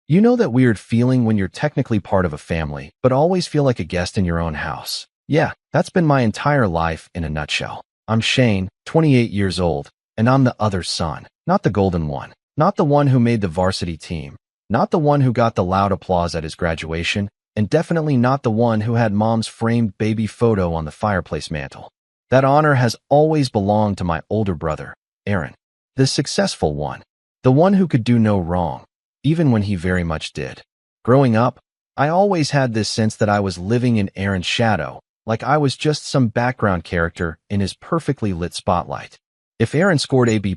You know that weird feeling when you're technically part of a family, but always feel like a guest in your own house? Yeah, that's been my entire life in a nutshell. I'm Shane, 28 years old, and I'm the other son. Not the golden one. Not the one who made the varsity team. Not the one who got the loud applause at his graduation, and definitely not the one who had mom's framed baby photo on the fireplace mantle. That honor has always belonged to my older brother, Aaron. The successful one. The one who could do no wrong, even when he very much did. Growing up, I always had this sense that I was living in Aaron's shadow, like I was just some background character in his perfectly lit spotlight. If Aaron scored a B+,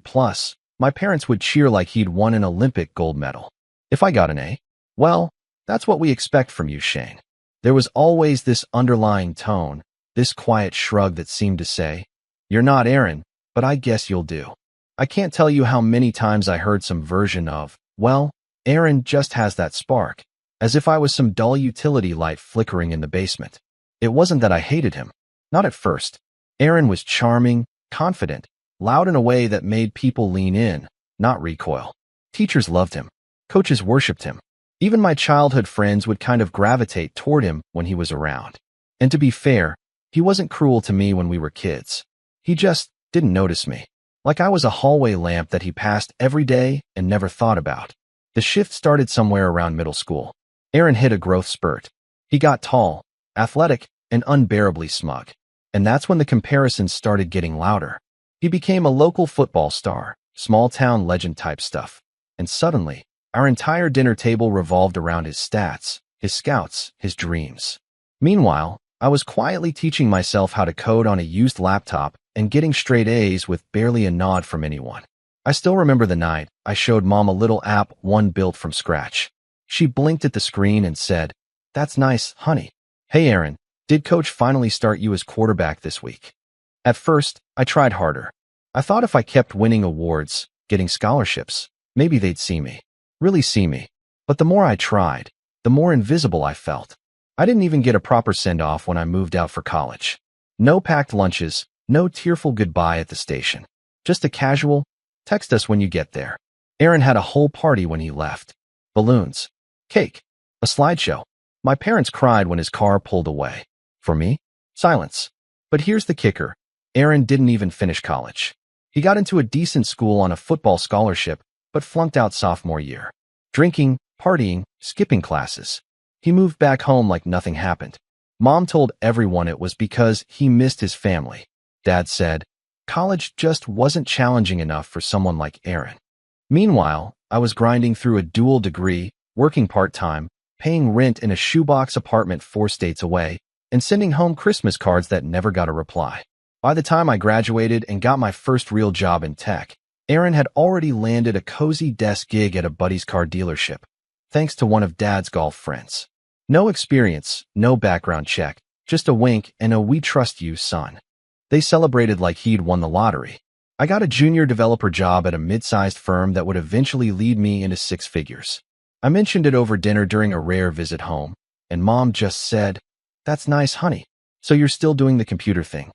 my parents would cheer like he'd won an Olympic gold medal. If I got an A, well, that's what we expect from you, Shane. There was always this underlying tone, this quiet shrug that seemed to say, "You're not Aaron, but I guess you'll do." I can't tell you how many times I heard some version of, "Well, Aaron just has that spark," as if I was some dull utility light flickering in the basement. It wasn't that I hated him. Not at first. Aaron was charming, confident, loud in a way that made people lean in, not recoil. Teachers loved him. Coaches worshipped him. Even my childhood friends would kind of gravitate toward him when he was around. And to be fair, he wasn't cruel to me when we were kids. He just didn't notice me. Like I was a hallway lamp that he passed every day and never thought about. The shift started somewhere around middle school. Aaron hit a growth spurt. He got tall, athletic, and unbearably smug. And that's when the comparisons started getting louder. He became a local football star, small-town legend type stuff. And suddenly, our entire dinner table revolved around his stats, his scouts, his dreams. Meanwhile, I was quietly teaching myself how to code on a used laptop and getting straight A's with barely a nod from anyone. I still remember the night I showed Mom a little app one built from scratch. She blinked at the screen and said, "That's nice, honey." "Hey Aaron, did coach finally start you as quarterback this week?" At first, I tried harder. I thought if I kept winning awards, getting scholarships, maybe they'd see me. Really see me. But the more I tried, the more invisible I felt. I didn't even get a proper send-off when I moved out for college. No packed lunches, no tearful goodbye at the station. Just a casual, "Text us when you get there." Aaron had a whole party when he left. Balloons, cake, a slideshow. My parents cried when his car pulled away. For me, silence. But here's the kicker. Aaron didn't even finish college. He got into a decent school on a football scholarship, but flunked out sophomore year. Drinking, partying, skipping classes. He moved back home like nothing happened. Mom told everyone it was because he missed his family. Dad said, college just wasn't challenging enough for someone like Aaron. Meanwhile, I was grinding through a dual degree, working part-time, paying rent in a shoebox apartment 4 states away, and sending home Christmas cards that never got a reply. By the time I graduated and got my first real job in tech, Aaron had already landed a cozy desk gig at a buddy's car dealership, thanks to one of Dad's golf friends. No experience, no background check, just a wink and a "we trust you, son." They celebrated like he'd won the lottery. I got a junior developer job at a mid-sized firm that would eventually lead me into 6 figures. I mentioned it over dinner during a rare visit home, and Mom just said, "That's nice, honey. So you're still doing the computer thing."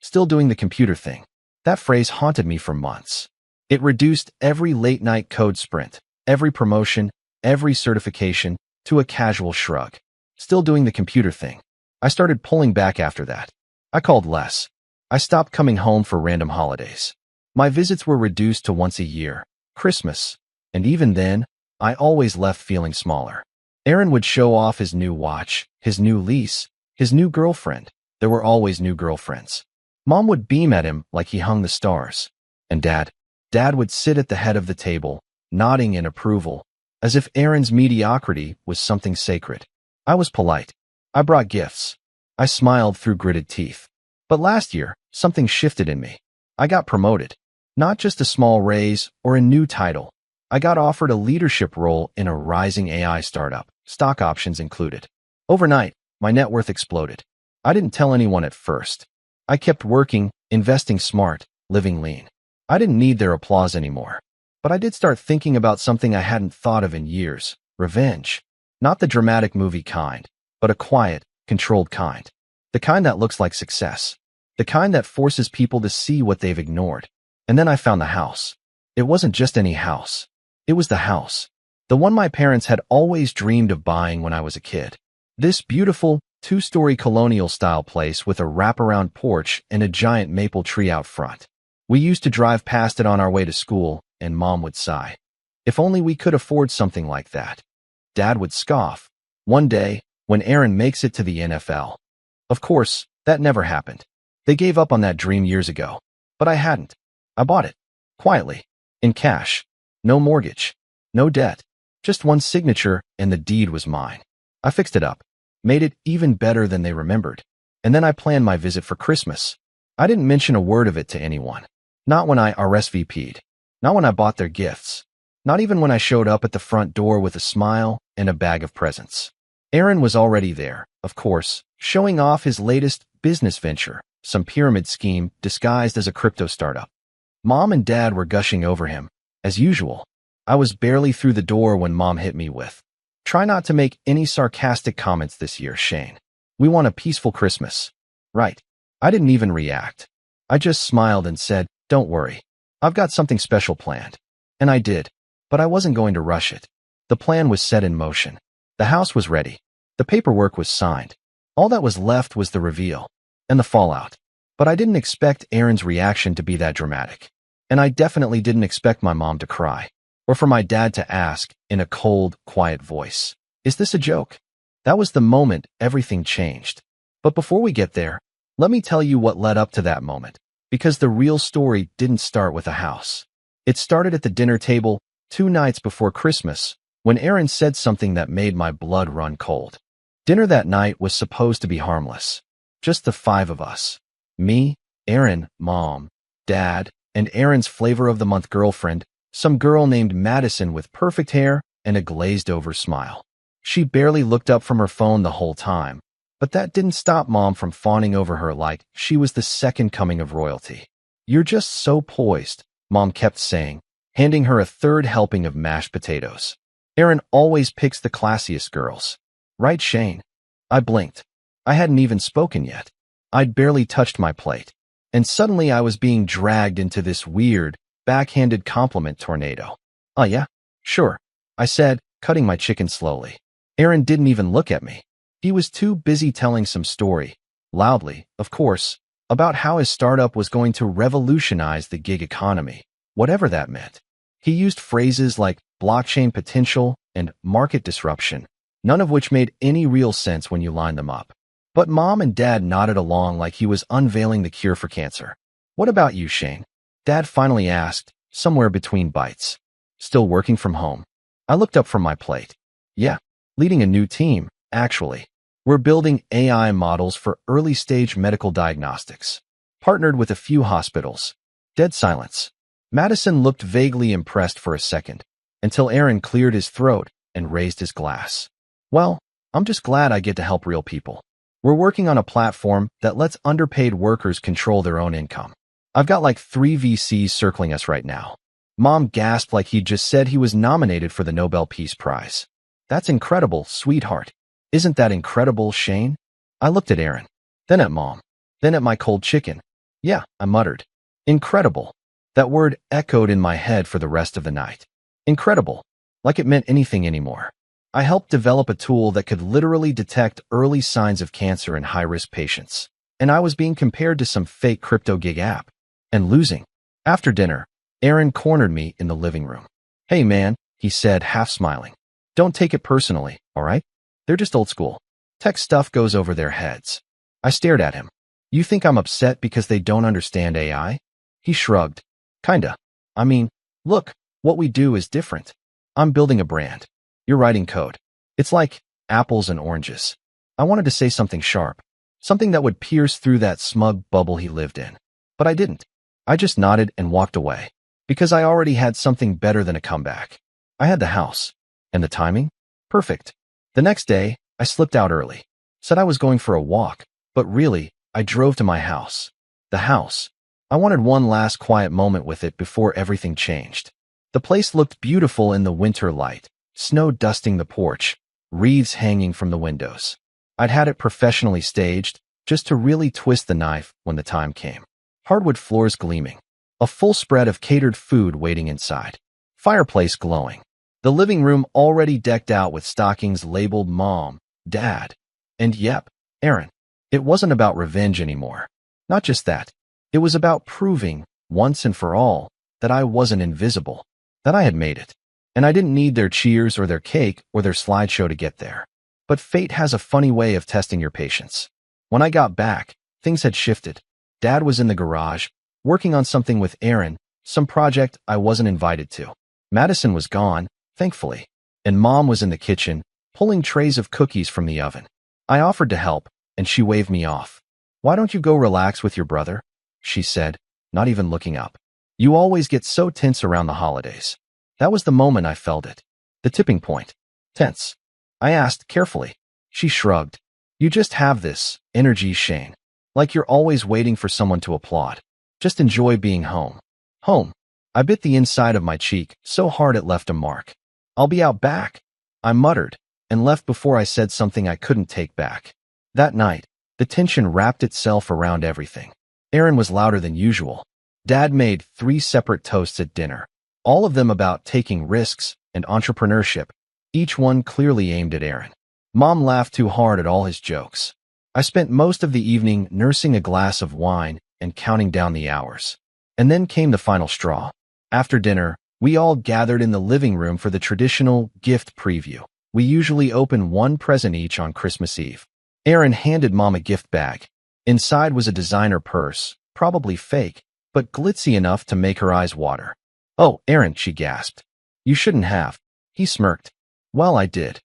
Still doing the computer thing. That phrase haunted me for months. It reduced every late-night code sprint, every promotion, every certification, to a casual shrug. Still doing the computer thing. I started pulling back after that. I called less. I stopped coming home for random holidays. My visits were reduced to once a year, Christmas, and even then, I always left feeling smaller. Aaron would show off his new watch, his new lease, his new girlfriend. There were always new girlfriends. Mom would beam at him like he hung the stars. And Dad would sit at the head of the table, nodding in approval, as if Aaron's mediocrity was something sacred. I was polite. I brought gifts. I smiled through gritted teeth. But last year, something shifted in me. I got promoted. Not just a small raise or a new title. I got offered a leadership role in a rising AI startup, stock options included. Overnight, my net worth exploded. I didn't tell anyone at first. I kept working, investing smart, living lean. I didn't need their applause anymore. But I did start thinking about something I hadn't thought of in years: revenge. Not the dramatic movie kind, but a quiet, controlled kind. The kind that looks like success. The kind that forces people to see what they've ignored. And then I found the house. It wasn't just any house. It was the house. The one my parents had always dreamed of buying when I was a kid. This beautiful, two-story colonial-style place with a wraparound porch and a giant maple tree out front. We used to drive past it on our way to school, and Mom would sigh. If only we could afford something like that. Dad would scoff. One day, when Aaron makes it to the NFL. Of course, that never happened. They gave up on that dream years ago. But I hadn't. I bought it. Quietly. In cash. No mortgage. No debt. Just one signature, and the deed was mine. I fixed it up. Made it even better than they remembered. And then I planned my visit for Christmas. I didn't mention a word of it to anyone. Not when I RSVP'd. Not when I bought their gifts. Not even when I showed up at the front door with a smile and a bag of presents. Aaron was already there, of course, showing off his latest business venture, some pyramid scheme disguised as a crypto startup. Mom and Dad were gushing over him, as usual. I was barely through the door when Mom hit me with, "Try not to make any sarcastic comments this year, Shane. We want a peaceful Christmas." Right. I didn't even react. I just smiled and said, "Don't worry. I've got something special planned." And I did. But I wasn't going to rush it. The plan was set in motion. The house was ready. The paperwork was signed. All that was left was the reveal. And the fallout. But I didn't expect Aaron's reaction to be that dramatic. And I definitely didn't expect my mom to cry. Or for my dad to ask, in a cold, quiet voice, "Is this a joke?" That was the moment everything changed. But before we get there, let me tell you what led up to that moment. Because the real story didn't start with a house. It started at the dinner table 2 nights before Christmas, when Aaron said something that made my blood run cold. Dinner that night was supposed to be harmless. Just the 5 of us. Me, Aaron, Mom, Dad, and Aaron's flavor-of-the-month girlfriend, some girl named Madison with perfect hair and a glazed-over smile. She barely looked up from her phone the whole time, but that didn't stop Mom from fawning over her like she was the second coming of royalty. "You're just so poised," Mom kept saying, handing her a 3rd helping of mashed potatoes. "Aaron always picks the classiest girls. Right, Shane?" I blinked. I hadn't even spoken yet. I'd barely touched my plate. And suddenly I was being dragged into this weird, backhanded compliment tornado. "Oh yeah? Sure," I said, cutting my chicken slowly. Aaron didn't even look at me. He was too busy telling some story, loudly, of course, about how his startup was going to revolutionize the gig economy, whatever that meant. He used phrases like blockchain potential and market disruption, none of which made any real sense when you lined them up. But Mom and Dad nodded along like he was unveiling the cure for cancer. "What about you, Shane?" Dad finally asked, somewhere between bites. "Still working from home?" I looked up from my plate. "Yeah, leading a new team, actually. We're building AI models for early-stage medical diagnostics. Partnered with a few hospitals." Dead silence. Madison looked vaguely impressed for a second, until Aaron cleared his throat and raised his glass. "Well, I'm just glad I get to help real people. We're working on a platform that lets underpaid workers control their own income. I've got like 3 VCs circling us right now." Mom gasped like he'd just said he was nominated for the Nobel Peace Prize. "That's incredible, sweetheart." "Isn't that incredible, Shane?" I looked at Aaron, then at Mom, then at my cold chicken. "Yeah," I muttered. "Incredible." That word echoed in my head for the rest of the night. Incredible. Like it meant anything anymore. I helped develop a tool that could literally detect early signs of cancer in high-risk patients. And I was being compared to some fake crypto gig app. And losing. After dinner, Aaron cornered me in the living room. "Hey man," he said, half smiling. "Don't take it personally, all right? They're just old school. Tech stuff goes over their heads." I stared at him. "You think I'm upset because they don't understand AI?" He shrugged. "Kinda. I mean, look, what we do is different. I'm building a brand. You're writing code. It's like apples and oranges." I wanted to say something sharp, something that would pierce through that smug bubble he lived in. But I didn't. I just nodded and walked away, because I already had something better than a comeback. I had the house. And the timing? Perfect. The next day, I slipped out early. Said I was going for a walk, but really, I drove to my house. The house. I wanted one last quiet moment with it before everything changed. The place looked beautiful in the winter light, snow dusting the porch, wreaths hanging from the windows. I'd had it professionally staged, just to really twist the knife when the time came. Hardwood floors gleaming. A full spread of catered food waiting inside. Fireplace glowing. The living room already decked out with stockings labeled Mom, Dad, and yep, Aaron. It wasn't about revenge anymore. Not just that. It was about proving, once and for all, that I wasn't invisible, that I had made it. And I didn't need their cheers or their cake or their slideshow to get there. But fate has a funny way of testing your patience. When I got back, things had shifted. Dad was in the garage, working on something with Aaron, some project I wasn't invited to. Madison was gone, thankfully, and Mom was in the kitchen, pulling trays of cookies from the oven. I offered to help, and she waved me off. "Why don't you go relax with your brother?" she said, not even looking up. "You always get so tense around the holidays." That was the moment I felt it. The tipping point. Tense. I asked carefully. She shrugged. "You just have this energy, Shane. Like you're always waiting for someone to applaud. Just enjoy being home." Home. I bit the inside of my cheek so hard it left a mark. "I'll be out back," I muttered, and left before I said something I couldn't take back. That night, the tension wrapped itself around everything. Aaron was louder than usual. Dad made 3 separate toasts at dinner, all of them about taking risks and entrepreneurship, each one clearly aimed at Aaron. Mom laughed too hard at all his jokes. I spent most of the evening nursing a glass of wine and counting down the hours. And then came the final straw. After dinner, we all gathered in the living room for the traditional gift preview. We usually open one present each on Christmas Eve. Aaron handed Mom a gift bag. Inside was a designer purse, probably fake, but glitzy enough to make her eyes water. "Oh, Aaron," she gasped. "You shouldn't have." He smirked. "Well, I did."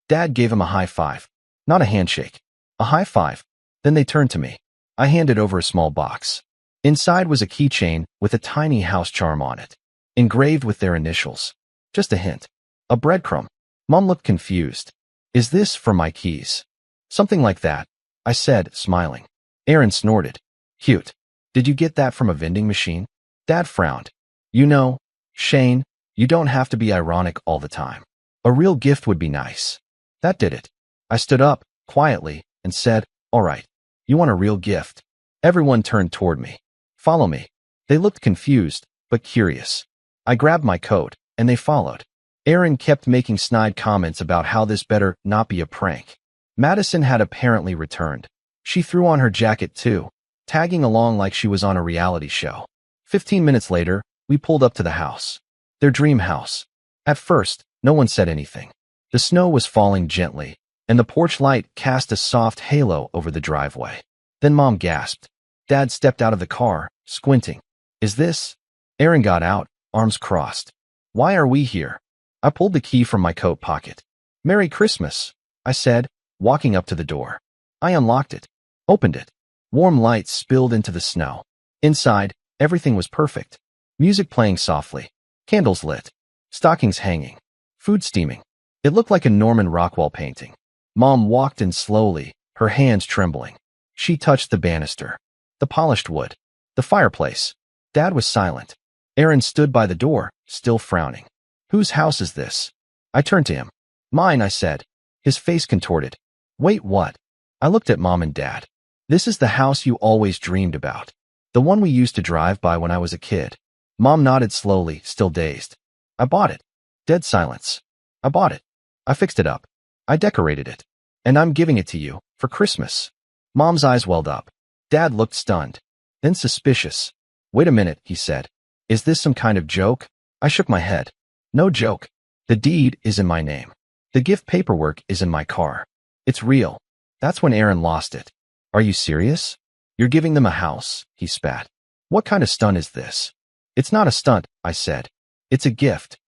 Dad gave him a high five. Not a handshake. A high five. Then they turned to me. I handed over a small box. Inside was a keychain with a tiny house charm on it, engraved with their initials. Just a hint. A breadcrumb. Mom looked confused. "Is this for my keys?" "Something like that," I said, smiling. Aaron snorted. "Cute. Did you get that from a vending machine?" Dad frowned. "You know, Shane, you don't have to be ironic all the time. A real gift would be nice." That did it. I stood up, quietly, and said, "All right. You want a real gift?" Everyone turned toward me. "Follow me." They looked confused, but curious. I grabbed my coat, and they followed. Aaron kept making snide comments about how this better not be a prank. Madison had apparently returned. She threw on her jacket too, tagging along like she was on a reality show. 15 minutes later, we pulled up to the house. Their dream house. At first, no one said anything. The snow was falling gently, and the porch light cast a soft halo over the driveway. Then Mom gasped. Dad stepped out of the car, squinting. "Is this?" Aaron got out, arms crossed. "Why are we here?" I pulled the key from my coat pocket. "Merry Christmas," I said, walking up to the door. I unlocked it, opened it. Warm light spilled into the snow. Inside, everything was perfect. Music playing softly, candles lit, stockings hanging, food steaming. It looked like a Norman Rockwell painting. Mom walked in slowly, her hands trembling. She touched the banister, the polished wood, the fireplace. Dad was silent. Aaron stood by the door, still frowning. "Whose house is this?" I turned to him. "Mine," I said. His face contorted. "Wait, what?" I looked at Mom and Dad. "This is the house you always dreamed about. The one we used to drive by when I was a kid." Mom nodded slowly, still dazed. "I bought it." Dead silence. "I bought it. I fixed it up. I decorated it. And I'm giving it to you, for Christmas." Mom's eyes welled up. Dad looked stunned, then suspicious. "Wait a minute," he said. "Is this some kind of joke?" I shook my head. "No joke. The deed is in my name. The gift paperwork is in my car. It's real." That's when Aaron lost it. "Are you serious? You're giving them a house?" he spat. "What kind of stunt is this?" "It's not a stunt," I said. "It's a gift."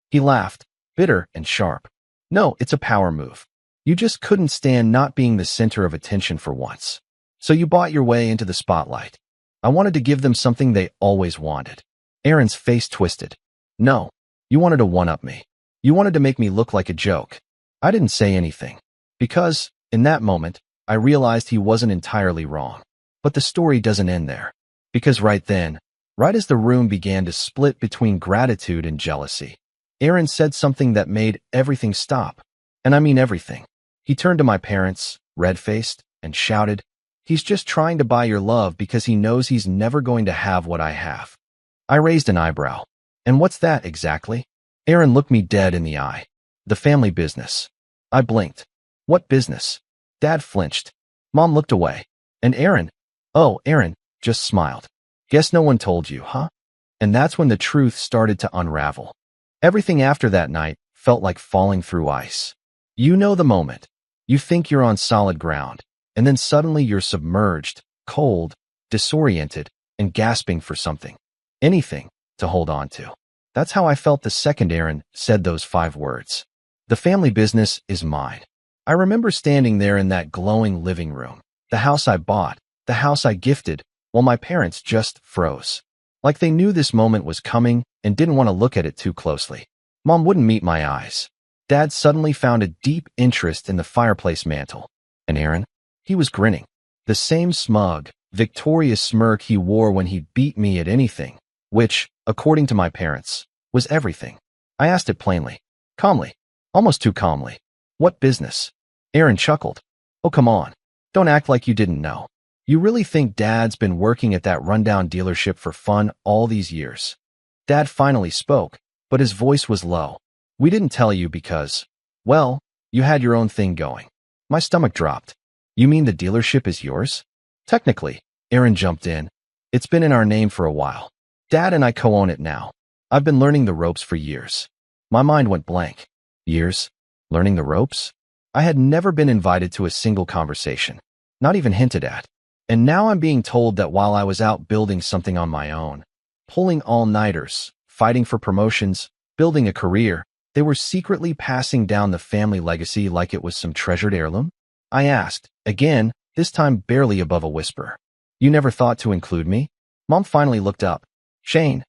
He laughed, bitter and sharp. "No, it's a power move. You just couldn't stand not being the center of attention for once. So you bought your way into the spotlight. I wanted to give them something they always wanted." Aaron's face twisted. "No, you wanted to one-up me. You wanted to make me look like a joke." I didn't say anything, because, in that moment, I realized he wasn't entirely wrong. But the story doesn't end there. Because right then, right as the room began to split between gratitude and jealousy, Aaron said something that made everything stop. And I mean everything. He turned to my parents, red-faced, and shouted, "He's just trying to buy your love because he knows he's never going to have what I have." I raised an eyebrow. "And what's that exactly?" Aaron looked me dead in the eye. The family business. I blinked. What business? Dad flinched. Mom looked away. And Aaron? Oh, Aaron just smiled. Guess no one told you, huh? And that's when the truth started to unravel. Everything after that night felt like falling through ice. You know the moment. You think you're on solid ground, and then suddenly you're submerged, cold, disoriented, and gasping for something. Anything to hold on to. That's how I felt the second Aaron said those 5 words. The family business is mine. I remember standing there in that glowing living room, the house I bought, the house I gifted, while my parents just froze. Like they knew this moment was coming and didn't want to look at it too closely. Mom wouldn't meet my eyes. Dad suddenly found a deep interest in the fireplace mantle. And Aaron? He was grinning. The same smug, victorious smirk he wore when he beat me at anything, which, according to my parents, was everything. I asked it plainly, calmly, almost too calmly. What business? Aaron chuckled. Oh, come on. Don't act like you didn't know. You really think Dad's been working at that rundown dealership for fun all these years? Dad finally spoke, but his voice was low. We didn't tell you because, well, you had your own thing going. My stomach dropped. You mean the dealership is yours? Technically, Aaron jumped in. It's been in our name for a while. Dad and I co-own it now. I've been learning the ropes for years. My mind went blank. Years? Learning the ropes? I had never been invited to a single conversation, not even hinted at. And now I'm being told that while I was out building something on my own, pulling all-nighters, fighting for promotions, building a career, they were secretly passing down the family legacy like it was some treasured heirloom? I asked, again, this time barely above a whisper. You never thought to include me? Mom finally looked up. Shane,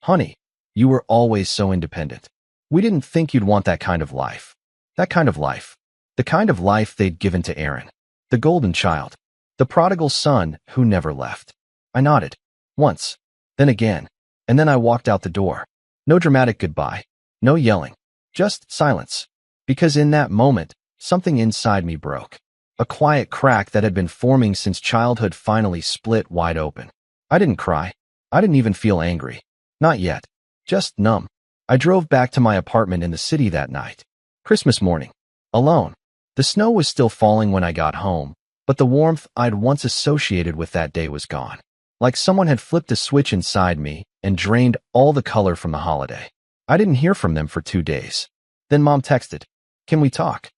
honey, you were always so independent. We didn't think you'd want that kind of life. That kind of life. The kind of life they'd given to Aaron. The golden child. The prodigal son who never left. I nodded. Once. Then again. And then I walked out the door. No dramatic goodbye. No yelling. Just silence. Because in that moment, something inside me broke. A quiet crack that had been forming since childhood finally split wide open. I didn't cry. I didn't even feel angry. Not yet. Just numb. I drove back to my apartment in the city that night. Christmas morning. Alone. The snow was still falling when I got home, but the warmth I'd once associated with that day was gone. Like someone had flipped a switch inside me and drained all the color from the holiday. I didn't hear from them for 2 days. Then Mom texted, "Can we talk?"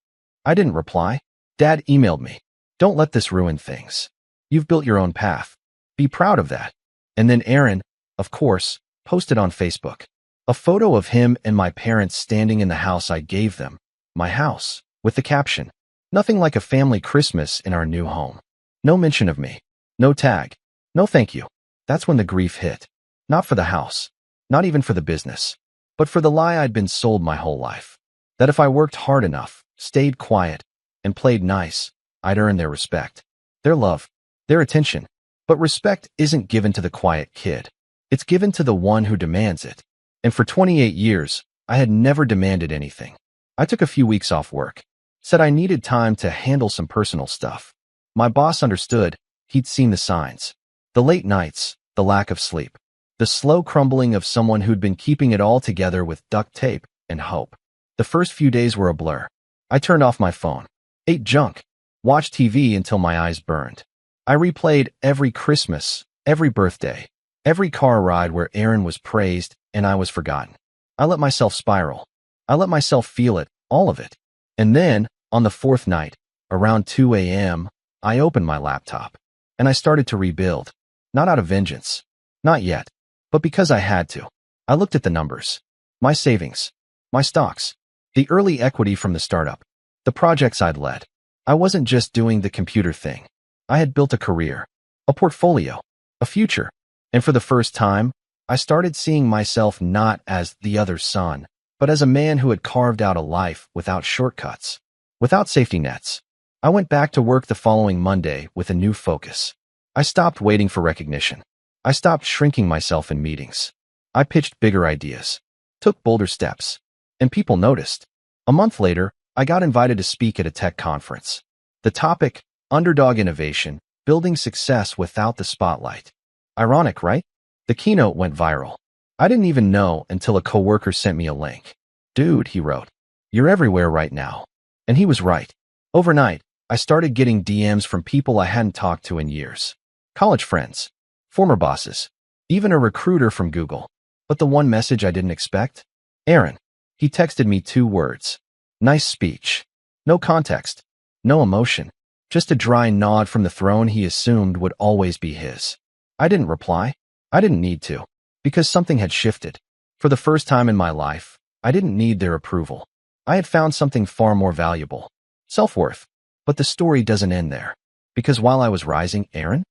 I didn't reply. Dad emailed me, "Don't let this ruin things. You've built your own path. Be proud of that." And then Aaron, of course, posted on Facebook a photo of him and my parents standing in the house I gave them, my house, with the caption, "Nothing like a family Christmas in our new home." No mention of me. No tag. No thank you. That's when the grief hit. Not for the house. Not even for the business. But for the lie I'd been sold my whole life. That if I worked hard enough, stayed quiet, and played nice, I'd earn their respect. Their love. Their attention. But respect isn't given to the quiet kid. It's given to the one who demands it. And for 28 years, I had never demanded anything. I took a few weeks off work. Said I needed time to handle some personal stuff. My boss understood. He'd seen the signs. The late nights, the lack of sleep, the slow crumbling of someone who'd been keeping it all together with duct tape and hope. The first few days were a blur. I turned off my phone, ate junk, watched TV until my eyes burned. I replayed every Christmas, every birthday, every car ride where Aaron was praised and I was forgotten. I let myself spiral. I let myself feel it, all of it. And then, on the 4th night, around 2 a.m., I opened my laptop. And I started to rebuild. Not out of vengeance. Not yet. But because I had to. I looked at the numbers. My savings. My stocks. The early equity from the startup. The projects I'd led. I wasn't just doing the computer thing. I had built a career. A portfolio. A future. And for the first time, I started seeing myself not as the other son, but as a man who had carved out a life without shortcuts. Without safety nets. I went back to work the following Monday with a new focus. I stopped waiting for recognition. I stopped shrinking myself in meetings. I pitched bigger ideas. Took bolder steps. And people noticed. A month later, I got invited to speak at a tech conference. The topic, underdog innovation, building success without the spotlight. Ironic, right? The keynote went viral. I didn't even know until a coworker sent me a link. Dude, he wrote, you're everywhere right now. And he was right. Overnight, I started getting DMs from people I hadn't talked to in years. College friends, former bosses, even a recruiter from Google. But the one message I didn't expect? Aaron. He texted me 2 words. Nice speech. No context. No emotion. Just a dry nod from the throne he assumed would always be his. I didn't reply. I didn't need to. Because something had shifted. For the first time in my life, I didn't need their approval. I had found something far more valuable. Self-worth. But the story doesn't end there. Because while I was rising, Aaron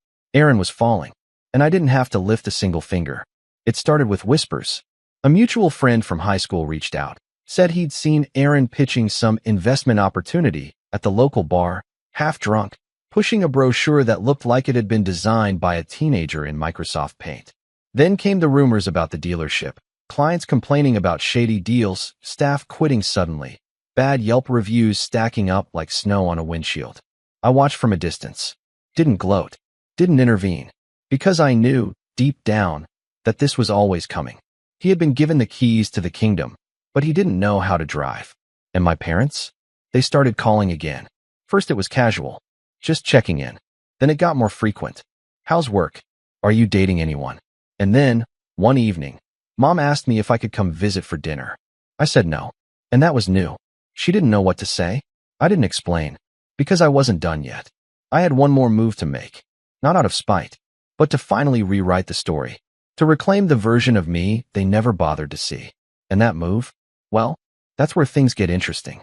was falling. And I didn't have to lift a single finger. It started with whispers. A mutual friend from high school reached out, said he'd seen Aaron pitching some investment opportunity at the local bar, half drunk, pushing a brochure that looked like it had been designed by a teenager in Microsoft Paint. Then came the rumors about the dealership, clients complaining about shady deals, staff quitting suddenly, bad Yelp reviews stacking up like snow on a windshield. I watched from a distance, didn't gloat, didn't intervene, because I knew, deep down, that this was always coming. He had been given the keys to the kingdom, but he didn't know how to drive. And my parents? They started calling again. First it was casual, just checking in. Then it got more frequent. How's work? Are you dating anyone? And then, one evening, Mom asked me if I could come visit for dinner. I said no. And that was new. She didn't know what to say. I didn't explain. Because I wasn't done yet. I had one more move to make. Not out of spite, but to finally rewrite the story. To reclaim the version of me they never bothered to see. And that move? Well, that's where things get interesting.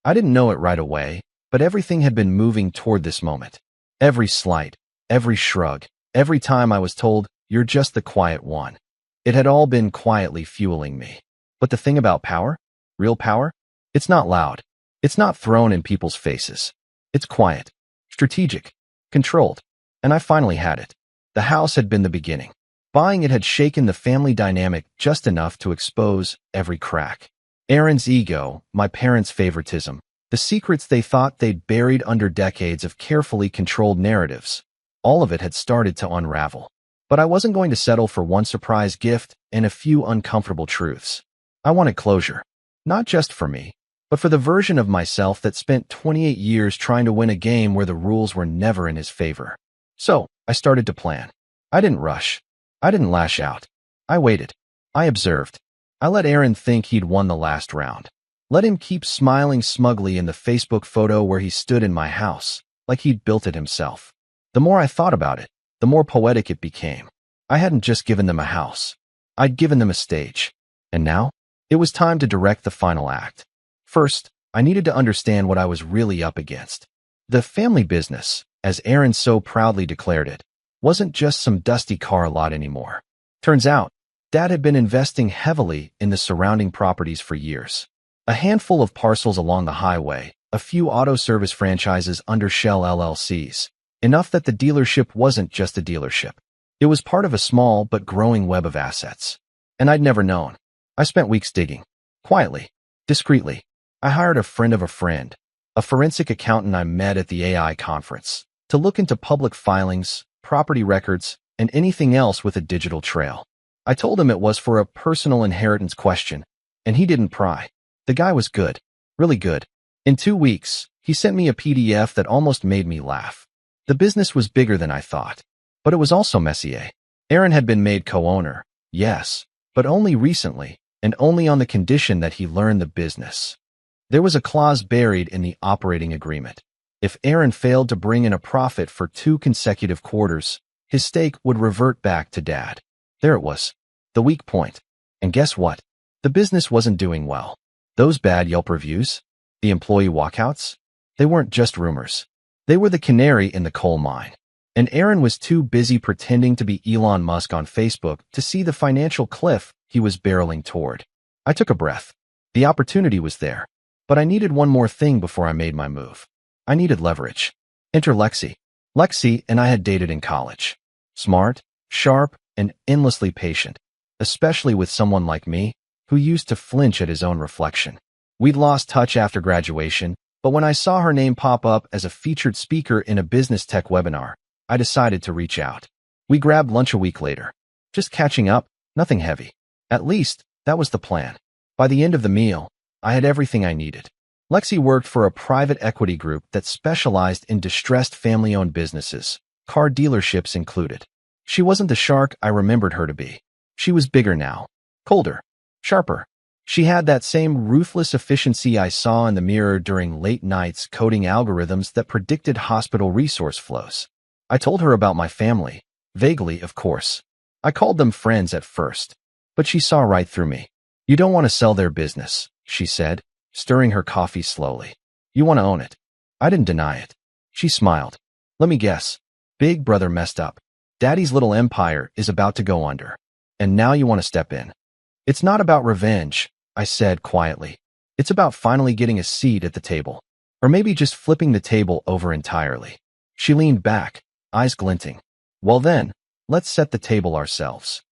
I didn't know it right away, but everything had been moving toward this moment. Every slight, every shrug, every time I was told, you're just the quiet one. It had all been quietly fueling me. But the thing about power, real power, it's not loud. It's not thrown in people's faces. It's quiet, strategic, controlled. And I finally had it. The house had been the beginning. Buying it had shaken the family dynamic just enough to expose every crack. Aaron's ego, my parents' favoritism, the secrets they thought they'd buried under decades of carefully controlled narratives. All of it had started to unravel. But I wasn't going to settle for one surprise gift and a few uncomfortable truths. I wanted closure. Not just for me, but for the version of myself that spent 28 years trying to win a game where the rules were never in his favor. So, I started to plan. I didn't rush. I didn't lash out. I waited. I observed. I let Aaron think he'd won the last round. Let him keep smiling smugly in the Facebook photo where he stood in my house, like he'd built it himself. The more I thought about it, the more poetic it became. I hadn't just given them a house. I'd given them a stage. And now, it was time to direct the final act. First, I needed to understand what I was really up against. The family business, as Aaron so proudly declared it, wasn't just some dusty car lot anymore. Turns out, Dad had been investing heavily in the surrounding properties for years. A handful of parcels along the highway, a few auto service franchises under Shell LLCs, enough that the dealership wasn't just a dealership. It was part of a small but growing web of assets. And I'd never known. I spent weeks digging. Quietly. Discreetly. I hired a friend of a friend, a forensic accountant I met at the AI conference, to look into public filings, property records, and anything else with a digital trail. I told him it was for a personal inheritance question, and he didn't pry. The guy was good. Really good. In 2 weeks, he sent me a PDF that almost made me laugh. The business was bigger than I thought. But it was also messier. Aaron had been made co-owner, yes, but only recently, and only on the condition that he learn the business. There was a clause buried in the operating agreement. If Aaron failed to bring in a profit for 2 consecutive quarters, his stake would revert back to Dad. There it was. The weak point. And guess what? The business wasn't doing well. Those bad Yelp reviews, the employee walkouts, they weren't just rumors. They were the canary in the coal mine. And Aaron was too busy pretending to be Elon Musk on Facebook to see the financial cliff he was barreling toward. I took a breath. The opportunity was there. But I needed one more thing before I made my move. I needed leverage. Enter Lexi. Lexi and I had dated in college. Smart, sharp, and endlessly patient, especially with someone like me, who used to flinch at his own reflection. We'd lost touch after graduation, but when I saw her name pop up as a featured speaker in a business tech webinar, I decided to reach out. We grabbed lunch a week later. Just catching up, nothing heavy. At least, that was the plan. By the end of the meal, I had everything I needed. Lexi worked for a private equity group that specialized in distressed family-owned businesses, car dealerships included. She wasn't the shark I remembered her to be. She was bigger now, colder, sharper. She had that same ruthless efficiency I saw in the mirror during late nights coding algorithms that predicted hospital resource flows. I told her about my family, vaguely, of course. I called them friends at first, but she saw right through me. You don't want to sell their business, she said, stirring her coffee slowly. You want to own it. I didn't deny it. She smiled. Let me guess. Big brother messed up. Daddy's little empire is about to go under. And now you want to step in. It's not about revenge, I said quietly. It's about finally getting a seat at the table. Or maybe just flipping the table over entirely. She leaned back, eyes glinting. Well then, let's set the table ourselves.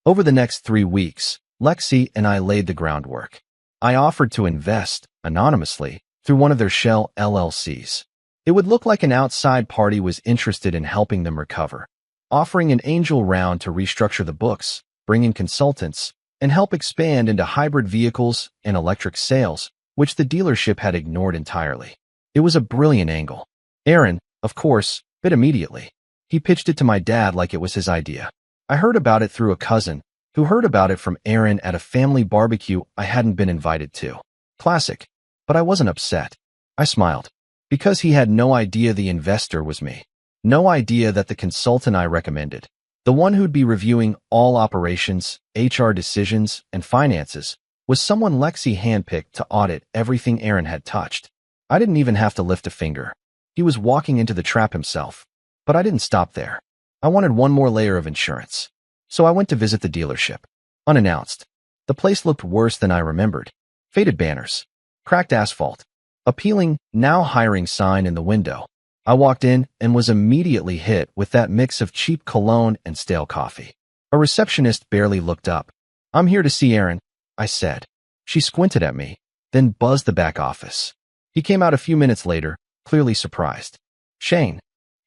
Over the next 3 weeks, Lexi and I laid the groundwork. I offered to invest, anonymously, through one of their shell LLCs. It would look like an outside party was interested in helping them recover, offering an angel round to restructure the books, bring in consultants, and help expand into hybrid vehicles and electric sales, which the dealership had ignored entirely. It was a brilliant angle. Aaron, of course, bit immediately. He pitched it to my dad like it was his idea. I heard about it through a cousin, who heard about it from Aaron at a family barbecue I hadn't been invited to. Classic. But I wasn't upset. I smiled. Because he had no idea the investor was me. No idea that the consultant I recommended, the one who'd be reviewing all operations, HR decisions, and finances, was someone Lexi handpicked to audit everything Aaron had touched. I didn't even have to lift a finger. He was walking into the trap himself. But I didn't stop there. I wanted one more layer of insurance. So I went to visit the dealership. Unannounced. The place looked worse than I remembered. Faded banners. Cracked asphalt. A peeling, now hiring sign in the window. I walked in and was immediately hit with that mix of cheap cologne and stale coffee. A receptionist barely looked up. I'm here to see Aaron, I said. She squinted at me, then buzzed the back office. He came out a few minutes later, clearly surprised. Shane.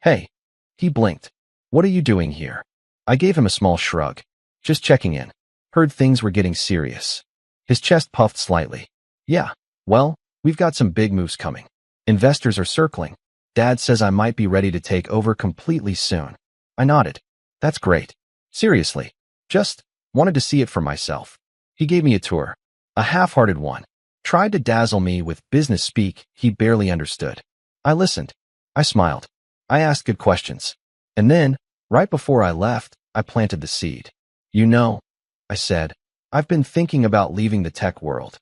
Hey. He blinked. What are you doing here? I gave him a small shrug. Just checking in. Heard things were getting serious. His chest puffed slightly. Yeah, well, we've got some big moves coming. Investors are circling. Dad says I might be ready to take over completely soon. I nodded. That's great. Seriously. Just wanted to see it for myself. He gave me a tour. A half-hearted one. Tried to dazzle me with business speak he barely understood. I listened. I smiled. I asked good questions. And then, right before I left, I planted the seed. You know, I said, I've been thinking about leaving the tech world.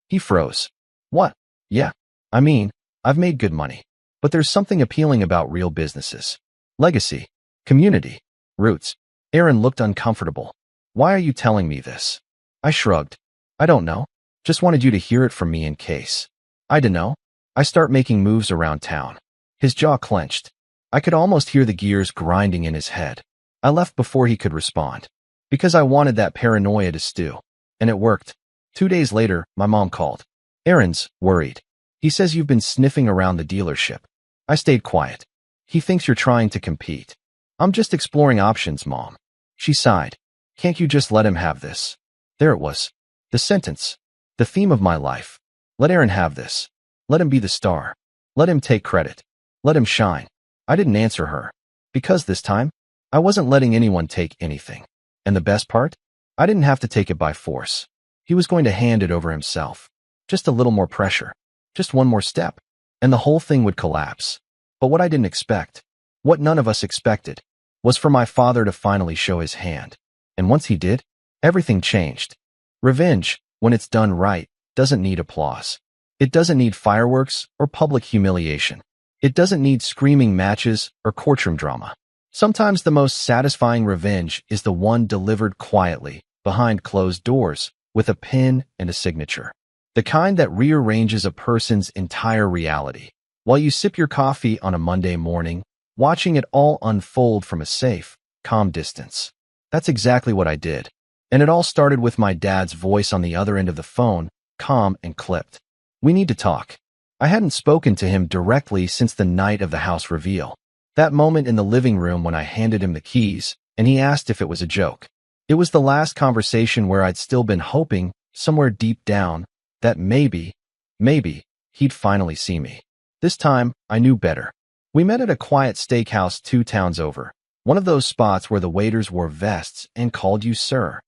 He froze. What? Yeah. I mean, I've made good money. But there's something appealing about real businesses. Legacy. Community. Roots. Aaron looked uncomfortable. Why are you telling me this? I shrugged. I don't know. Just wanted you to hear it from me in case. I dunno. I start making moves around town. His jaw clenched. I could almost hear the gears grinding in his head. I left before he could respond. Because I wanted that paranoia to stew. And it worked. 2 days later, my mom called. Aaron's worried. He says you've been sniffing around the dealership. I stayed quiet. He thinks you're trying to compete. I'm just exploring options, Mom. She sighed. Can't you just let him have this? There it was. The sentence. The theme of my life. Let Aaron have this. Let him be the star. Let him take credit. Let him shine. I didn't answer her. Because this time, I wasn't letting anyone take anything. And the best part? I didn't have to take it by force. He was going to hand it over himself. Just a little more pressure. Just one more step. And the whole thing would collapse. But what I didn't expect, what none of us expected, was for my father to finally show his hand. And once he did, everything changed. Revenge, when it's done right, doesn't need applause. It doesn't need fireworks or public humiliation. It doesn't need screaming matches or courtroom drama. Sometimes the most satisfying revenge is the one delivered quietly, behind closed doors, with a pen and a signature. The kind that rearranges a person's entire reality. While you sip your coffee on a Monday morning, watching it all unfold from a safe, calm distance. That's exactly what I did. And it all started with my dad's voice on the other end of the phone, calm and clipped. We need to talk. I hadn't spoken to him directly since the night of the house reveal. That moment in the living room when I handed him the keys, and he asked if it was a joke. It was the last conversation where I'd still been hoping, somewhere deep down, that maybe, he'd finally see me. This time, I knew better. We met at a quiet steakhouse 2 towns over, one of those spots where the waiters wore vests and called you sir.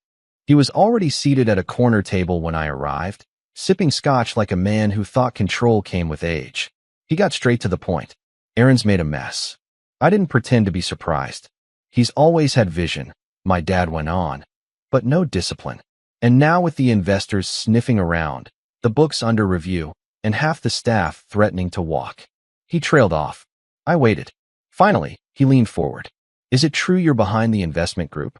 He was already seated at a corner table when I arrived, sipping scotch like a man who thought control came with age. He got straight to the point. Aaron's made a mess. I didn't pretend to be surprised. He's always had vision, my dad went on, but no discipline. And now with the investors sniffing around, the books under review, and half the staff threatening to walk. He trailed off. I waited. Finally, he leaned forward. Is it true you're behind the investment group?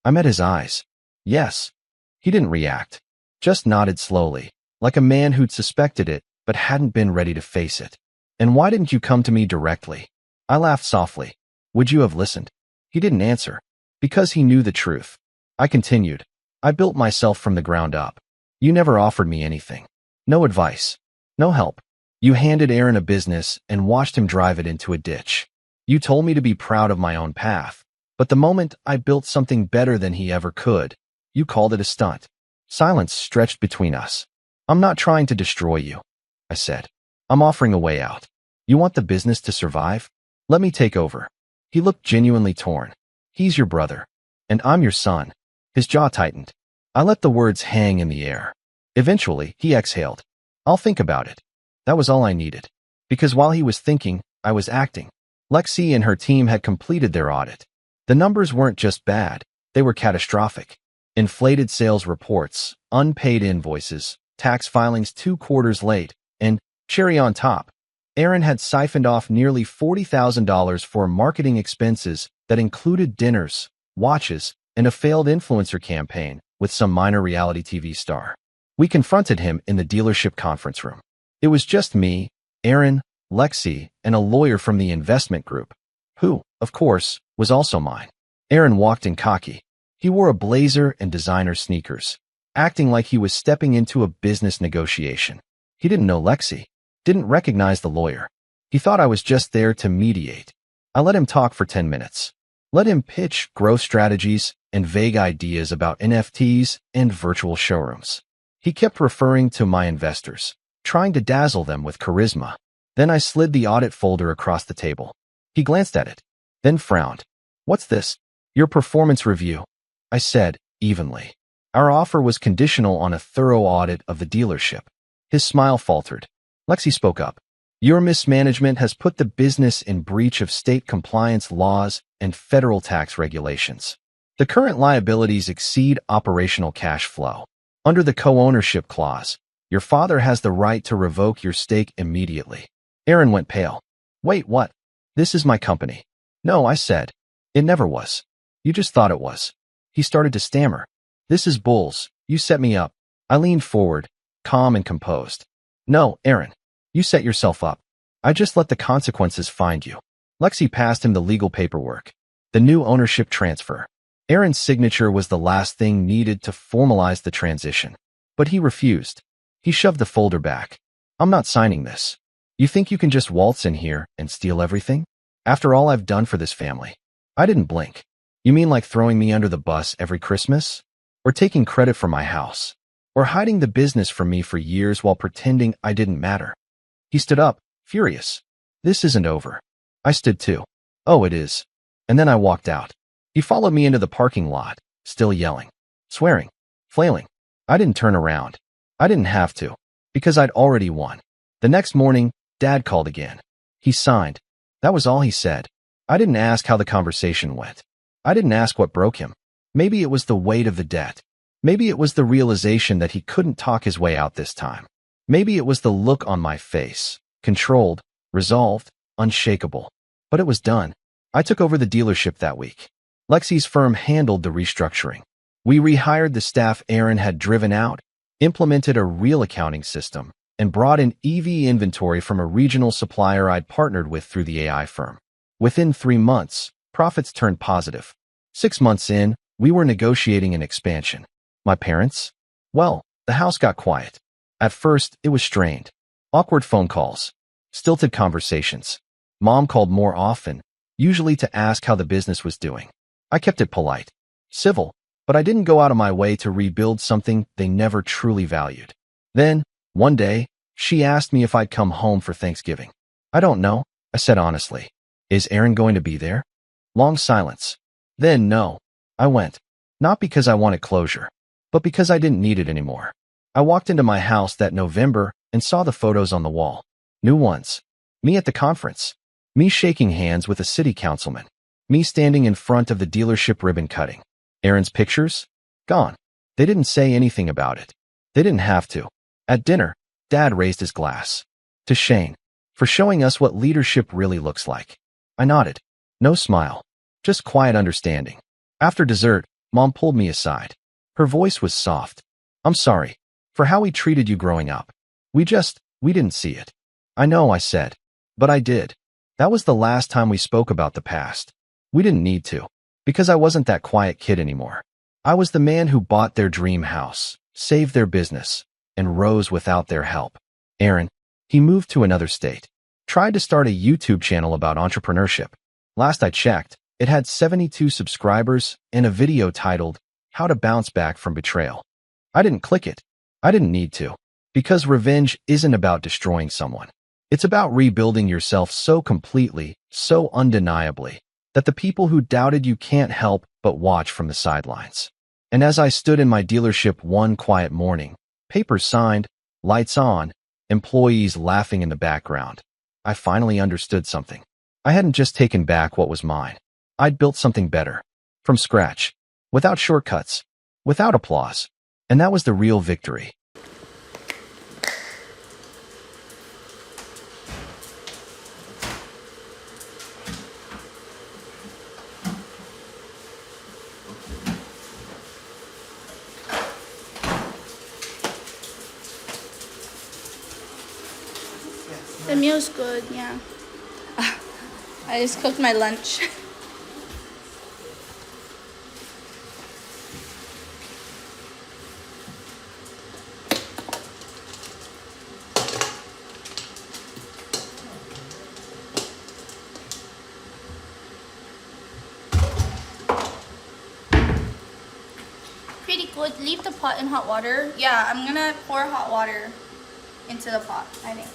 I met his eyes. Yes. He didn't react, just nodded slowly, like a man who'd suspected it but hadn't been ready to face it. And why didn't you come to me directly? I laughed softly. Would you have listened? He didn't answer, because he knew the truth. I continued. I built myself from the ground up. You never offered me anything. No advice. No help. You handed Aaron a business and watched him drive it into a ditch. You told me to be proud of my own path, but the moment I built something better than he ever could, you called it a stunt. Silence stretched between us. I'm not trying to destroy you, I said. I'm offering a way out. You want the business to survive? Let me take over. He looked genuinely torn. He's your brother, and I'm your son. His jaw tightened. I let the words hang in the air. Eventually, he exhaled. I'll think about it. That was all I needed. Because while he was thinking, I was acting. Lexi and her team had completed their audit. The numbers weren't just bad, they were catastrophic. Inflated sales reports, unpaid invoices, tax filings 2 quarters late, and, cherry on top, Aaron had siphoned off nearly $40,000 for marketing expenses that included dinners, watches, and a failed influencer campaign with some minor reality TV star. We confronted him in the dealership conference room. It was just me, Aaron, Lexi, and a lawyer from the investment group, who, of course, was also mine. Aaron walked in cocky. He wore a blazer and designer sneakers, acting like he was stepping into a business negotiation. He didn't know Lexi, didn't recognize the lawyer. He thought I was just there to mediate. I let him talk for 10 minutes. Let him pitch growth strategies and vague ideas about NFTs and virtual showrooms. He kept referring to my investors, trying to dazzle them with charisma. Then I slid the audit folder across the table. He glanced at it, then frowned. What's this? Your performance review, I said, evenly. Our offer was conditional on a thorough audit of the dealership. His smile faltered. Lexi spoke up. Your mismanagement has put the business in breach of state compliance laws and federal tax regulations. The current liabilities exceed operational cash flow. Under the co-ownership clause, your father has the right to revoke your stake immediately. Aaron went pale. Wait, what? This is my company. No, I said. It never was. You just thought it was. He started to stammer. This is bulls. You set me up. I leaned forward, calm and composed. No, Aaron. You set yourself up. I just let the consequences find you. Lexi passed him the legal paperwork. The new ownership transfer. Aaron's signature was the last thing needed to formalize the transition. But he refused. He shoved the folder back. I'm not signing this. You think you can just waltz in here and steal everything? After all I've done for this family. I didn't blink. You mean like throwing me under the bus every Christmas? Or taking credit for my house? Or hiding the business from me for years while pretending I didn't matter? He stood up, furious. This isn't over. I stood too. Oh, it is. And then I walked out. He followed me into the parking lot, still yelling, swearing, flailing. I didn't turn around. I didn't have to, because I'd already won. The next morning, Dad called again. He signed. That was all he said. I didn't ask how the conversation went. I didn't ask what broke him. Maybe it was the weight of the debt. Maybe it was the realization that he couldn't talk his way out this time. Maybe it was the look on my face, controlled, resolved, unshakable. But it was done. I took over the dealership that week. Lexi's firm handled the restructuring. We rehired the staff Aaron had driven out, implemented a real accounting system, and brought in EV inventory from a regional supplier I'd partnered with through the AI firm. Within 3 months, profits turned positive. 6 months in, we were negotiating an expansion. My parents? Well, the house got quiet. At first, it was strained. Awkward phone calls. Stilted conversations. Mom called more often, usually to ask how the business was doing. I kept it polite, civil, but I didn't go out of my way to rebuild something they never truly valued. Then, One day, she asked me if I'd come home for Thanksgiving. I don't know, I said honestly. Is Aaron going to be there? Long silence. Then no. I went. Not because I wanted closure, but because I didn't need it anymore. I walked into my house that November and saw the photos on the wall. New ones. Me at the conference. Me shaking hands with a city councilman. Me standing in front of the dealership ribbon cutting. Aaron's pictures? Gone. They didn't say anything about it. They didn't have to. At dinner, Dad raised his glass. To Shane. For showing us what leadership really looks like. I nodded. No smile. Just quiet understanding. After dessert, Mom pulled me aside. Her voice was soft. I'm sorry. For how we treated you growing up. We didn't see it. I know, I said. But I did. That was the last time we spoke about the past. We didn't need to. Because I wasn't that quiet kid anymore. I was the man who bought their dream house, saved their business, and rose without their help. Aaron, he moved to another state. Tried to start a YouTube channel about entrepreneurship. Last I checked, it had 72 subscribers and a video titled, How to Bounce Back from Betrayal. I didn't click it. I didn't need to. Because revenge isn't about destroying someone. It's about rebuilding yourself so completely, so undeniably, that the people who doubted you can't help but watch from the sidelines. And as I stood in my dealership one quiet morning, papers signed, lights on, employees laughing in the background, I finally understood something. I hadn't just taken back what was mine. I'd built something better. From scratch. Without shortcuts. Without applause. And that was the real victory. The meal's good, yeah. I just cooked my lunch. Pretty good. Leave the pot in hot water. Yeah, I'm gonna pour hot water into the pot, I think.